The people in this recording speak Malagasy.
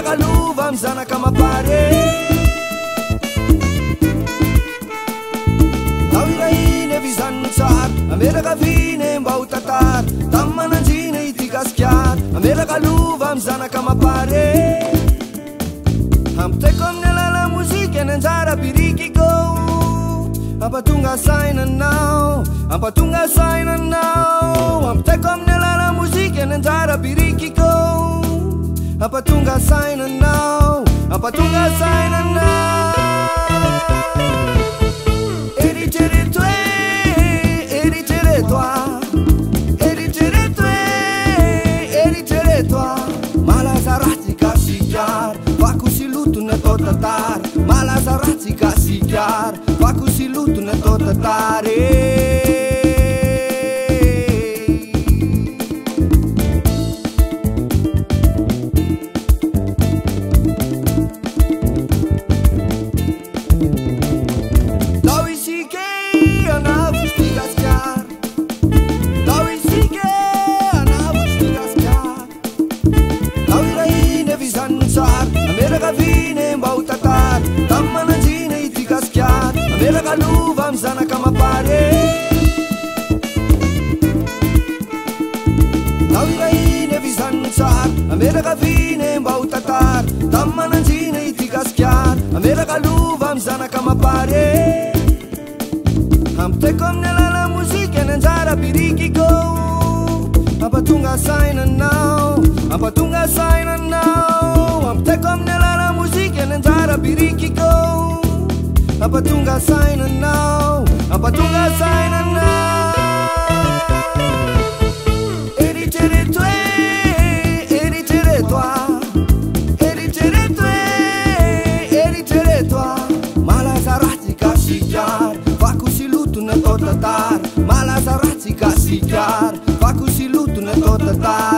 Mameraka lova amy zanaka mapare. Tao irahiny avizanony tsara, mameraka viny mba ho tatara. Tamy mananjina ity gasikara, mameraka lova amy zanaka mapare. Ampitaiko amin'ny alala mozika ny anjara birikiko, ampatonga sainanao, ampatonga sainanao. Ampitaiko amin'ny alala mozika ny anjara birikiko, ampatonga sainanao, ampatonga sainanao. Eritrereto e, eritrereto a, eritrereto e, eritrereto a. Malaza ratsy gasikara, fako sy loto natao tantara. Malaza ratsy gasikara, fako sy loto natao tantara. Mameraka viny mba ho tatara, tamy mananjina ity gasikara. Mameraka lova amy zanaka mapare. Tao irahiny avizanony tsara, mameraka viny mba ho tatara. Tamy mananjina ity gasikara, mameraka lova amy zanaka mapare. Ampitaiko amin'ny alala mozika ny anjara birikiko, ampatonga sainanao, ampatonga sainanao. Ampitaiko amin'ny alala mozika ny anjara birikiko, ampatonga sainanao, ampatonga sainanao. Eritrereto e, eritrereto a, eritrereto e, eritrereto a. Malaza ratsy gasikara, fako sy loto natao tantara. Malaza ratsy gasikara, fako sy loto natao tantara.